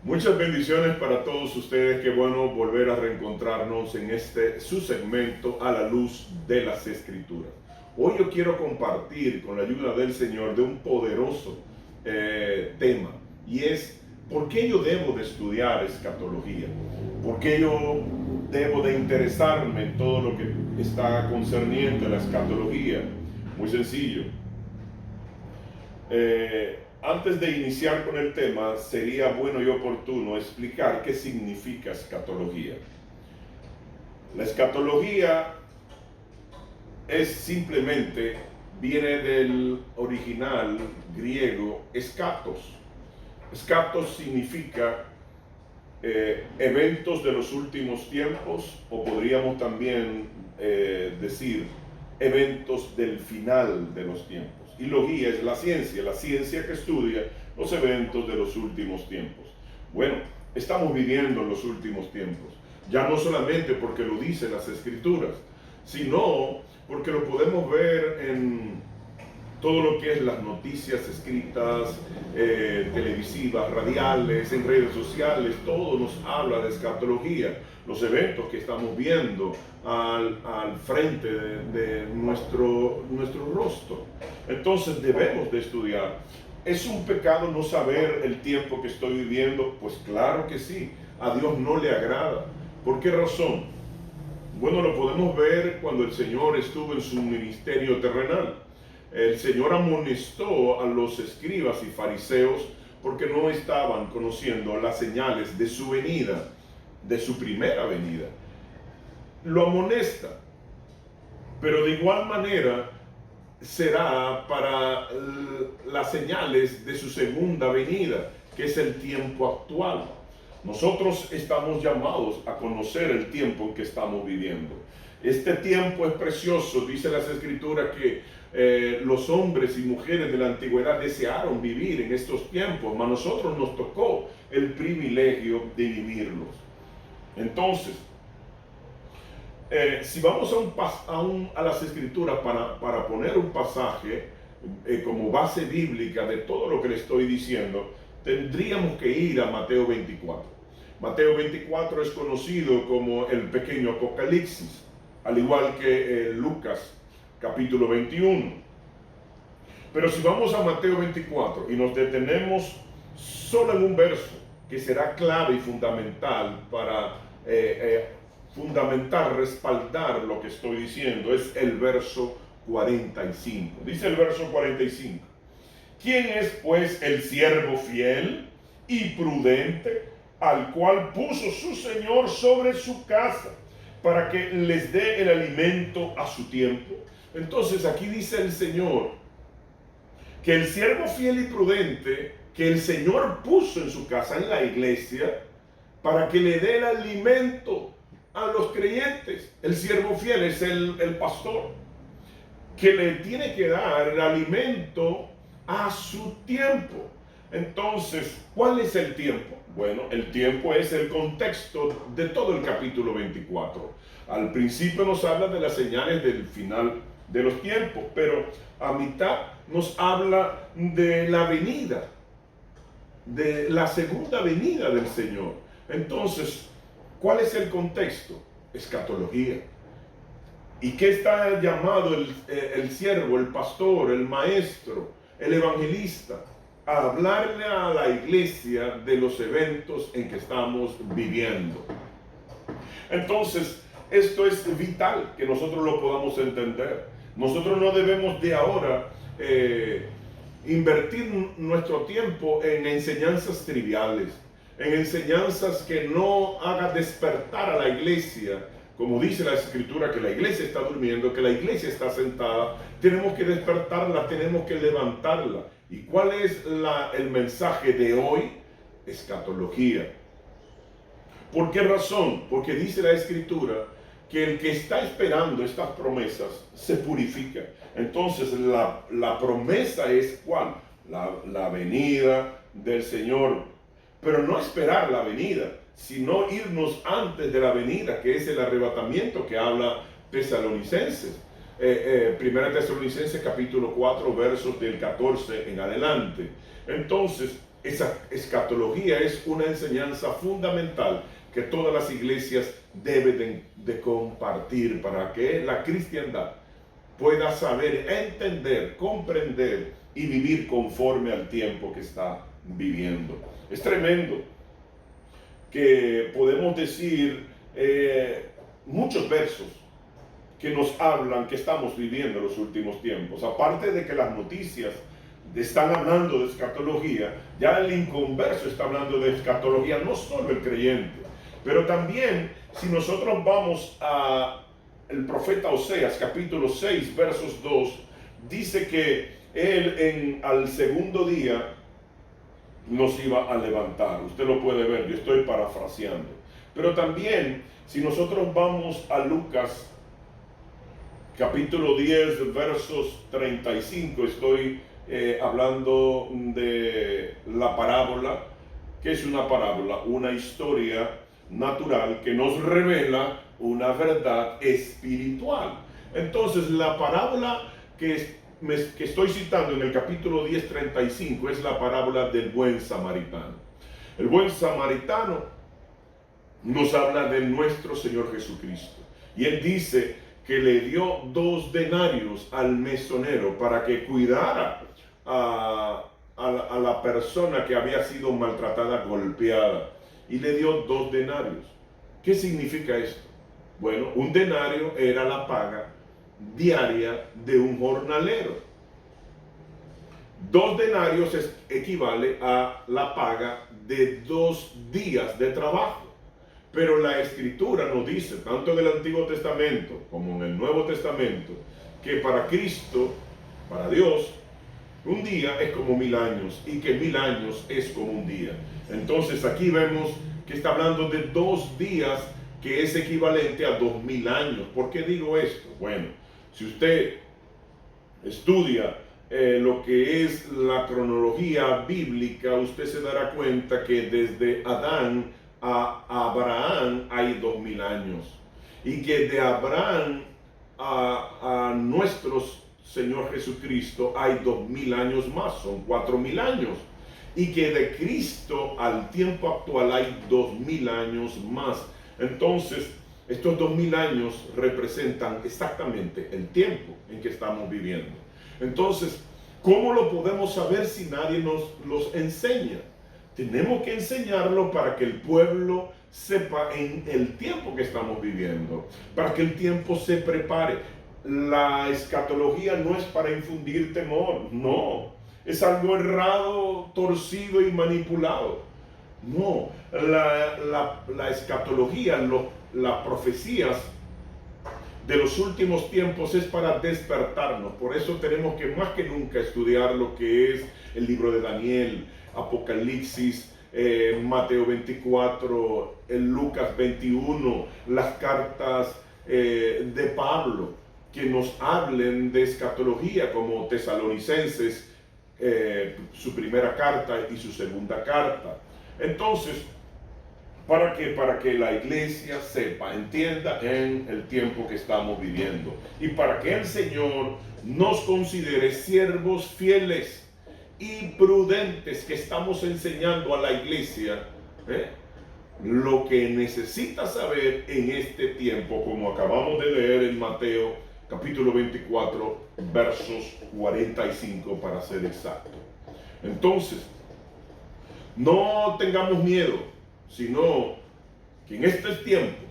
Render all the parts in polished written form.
Muchas bendiciones para todos ustedes. Qué bueno volver a reencontrarnos en su segmento a la luz de las Escrituras. Hoy yo quiero compartir con la ayuda del Señor de un poderoso tema, y es ¿por qué yo debo de estudiar escatología? ¿Por qué yo debo de interesarme en todo lo que está concerniente a la escatología? Muy sencillo. Antes de iniciar con el tema, sería bueno y oportuno explicar qué significa escatología. La escatología es simplemente, viene del original griego escatos. Escatos significa eventos de los últimos tiempos, o podríamos también decir eventos del final de los tiempos. Y logía es la ciencia que estudia los eventos de los últimos tiempos. Bueno, estamos viviendo en los últimos tiempos, ya no solamente porque lo dicen las Escrituras, sino porque lo podemos ver en todo lo que es las noticias escritas, televisivas, radiales, en redes sociales. Todo nos habla de escatología, los eventos que estamos viendo al frente de nuestro rostro. Entonces debemos de estudiar. ¿Es un pecado no saber el tiempo que estoy viviendo? Pues claro que sí, a Dios no le agrada. ¿Por qué razón? Bueno, lo podemos ver cuando el Señor estuvo en su ministerio terrenal. El Señor amonestó a los escribas y fariseos porque no estaban conociendo las señales de su venida, de su primera venida. Lo amonesta, pero de igual manera será para las señales de su segunda venida, que es el tiempo actual. Nosotros estamos llamados a conocer el tiempo en que estamos viviendo. Este tiempo es precioso. Dice las Escrituras que los hombres y mujeres de la antigüedad desearon vivir en estos tiempos, mas a nosotros nos tocó el privilegio de vivirlos. Entonces, si vamos a las Escrituras para poner un pasaje como base bíblica de todo lo que le estoy diciendo, tendríamos que ir a Mateo 24. Mateo 24 es conocido como el pequeño Apocalipsis, al igual que Lucas capítulo 21. Pero si vamos a Mateo 24 y nos detenemos solo en un verso que será clave y fundamental para respaldar lo que estoy diciendo, es el verso 45. Dice el verso 45: ¿quién es pues el siervo fiel y prudente al cual puso su Señor sobre su casa para que les dé el alimento a su tiempo? Entonces aquí dice el Señor que el siervo fiel y prudente que el Señor puso en su casa, en la iglesia, para que le dé el alimento a los creyentes. El siervo fiel es el pastor, que le tiene que dar el alimento a su tiempo. Entonces, ¿cuál es el tiempo? Bueno, el tiempo es el contexto de todo el capítulo 24. Al principio nos habla de las señales del final de los tiempos, pero a mitad nos habla de la venida, de la segunda venida del Señor. Entonces, ¿cuál es el contexto? Escatología. ¿Y qué está llamado el siervo, el pastor, el maestro, el evangelista? A hablarle a la iglesia de los eventos en que estamos viviendo. Entonces, esto es vital que nosotros lo podamos entender. Nosotros no debemos de ahora invertir nuestro tiempo en enseñanzas triviales, en enseñanzas que no hagan despertar a la iglesia. Como dice la Escritura, que la iglesia está durmiendo, que la iglesia está sentada. Tenemos que despertarla, tenemos que levantarla. ¿Y cuál es el mensaje de hoy? Escatología. ¿Por qué razón? Porque dice la Escritura que el que está esperando estas promesas se purifica. Entonces la promesa es ¿cuál? La venida del Señor. Pero no esperar la venida, sino irnos antes de la venida, que es el arrebatamiento que habla Tesalonicenses. Primera Tesalonicenses capítulo 4 versos del 14 en adelante. Entonces, Esa escatología es una enseñanza fundamental que todas las iglesias deben de compartir para que la cristiandad pueda saber, entender, comprender y vivir conforme al tiempo que está viviendo. Es tremendo que podemos decir muchos versos que nos hablan que estamos viviendo en los últimos tiempos. Aparte de que las noticias están hablando de escatología, ya el inconverso está hablando de escatología, no solo el creyente. Pero también, si nosotros vamos a el profeta Oseas, capítulo 6, versos 2, dice que él al segundo día nos iba a levantar. Usted lo puede ver, yo estoy parafraseando. Pero también, si nosotros vamos a Lucas, capítulo 10, versos 35, estoy hablando de la parábola. ¿Qué es una parábola? Una historia natural que nos revela una verdad espiritual. Entonces, la parábola que estoy citando en el capítulo 10, 35 es la parábola del buen samaritano. El buen samaritano nos habla de nuestro Señor Jesucristo. Y él dice que le dio 2 denarios al mesonero para que cuidara a la persona que había sido maltratada, golpeada. Y le dio 2 denarios. ¿Qué significa esto? Bueno, un denario era la paga diaria de un jornalero. 2 denarios equivale a la paga de 2 días de trabajo. Pero la Escritura nos dice, tanto en el Antiguo Testamento como en el Nuevo Testamento, que para Cristo, para Dios, un día es como 1000 años y que 1000 años es como un día. Entonces aquí vemos que está hablando de 2 días que es equivalente a 2000 años. ¿Por qué digo esto? Bueno, si usted estudia lo que es la cronología bíblica, usted se dará cuenta que desde Adán a Abraham hay 2000 años. Y que de Abraham a nuestro Señor Jesucristo hay 2000 años más, son 4000 años. Y que de Cristo al tiempo actual hay 2000 años más. Entonces, estos 2000 años representan exactamente el tiempo en que estamos viviendo. Entonces, ¿cómo lo podemos saber si nadie nos los enseña? Tenemos que enseñarlo para que el pueblo sepa en el tiempo que estamos viviendo, para que el tiempo se prepare. La escatología no es para infundir temor, no. Es algo errado, torcido y manipulado. No, la escatología, las profecías de los últimos tiempos es para despertarnos. Por eso tenemos que más que nunca estudiar lo que es el libro de Daniel, Apocalipsis, Mateo 24, el Lucas 21, las cartas de Pablo, que nos hablen de escatología, como Tesalonicenses, su primera carta y su segunda carta. Entonces, ¿para qué? Para que la iglesia sepa, entienda en el tiempo que estamos viviendo, y para que el Señor nos considere siervos fieles y prudentes, que estamos enseñando a la iglesia lo que necesita saber en este tiempo, como acabamos de leer en Mateo capítulo 24, versos 45 para ser exacto. Entonces, no tengamos miedo, sino que en estos tiempos,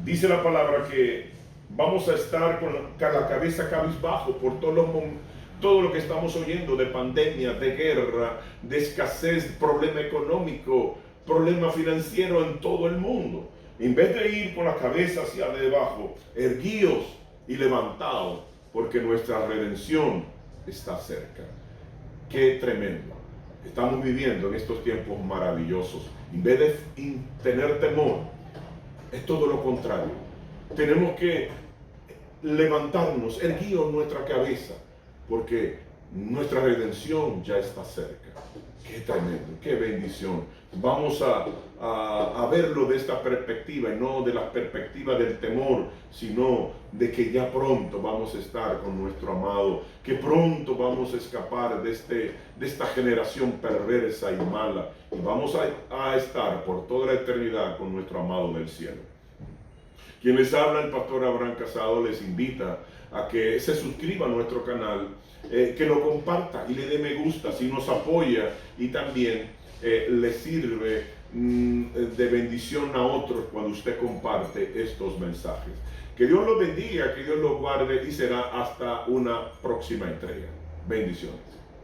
dice la palabra que vamos a estar con la cabeza cabizbajo por todo lo que estamos oyendo de pandemia, de guerra, de escasez, problema económico, problema financiero en todo el mundo. En vez de ir con la cabeza hacia debajo, erguíos y levantados, porque nuestra redención está cerca. Qué tremendo. Estamos viviendo en estos tiempos maravillosos. En vez de tener temor, es todo lo contrario. Tenemos que levantarnos, erguir nuestra cabeza, porque nuestra redención ya está cerca. Qué tremendo, qué bendición. Vamos a verlo de esta perspectiva y no de la perspectiva del temor, sino de que ya pronto vamos a estar con nuestro amado, que pronto vamos a escapar de esta generación perversa y mala y vamos a estar por toda la eternidad con nuestro amado del cielo. Quien les habla, el pastor Abraham Casado, les invita a que se suscriba a nuestro canal, que lo comparta y le dé me gusta si nos apoya y también le sirve de bendición a otros cuando usted comparte estos mensajes. Que Dios los bendiga, que Dios los guarde y será hasta una próxima entrega. Bendiciones.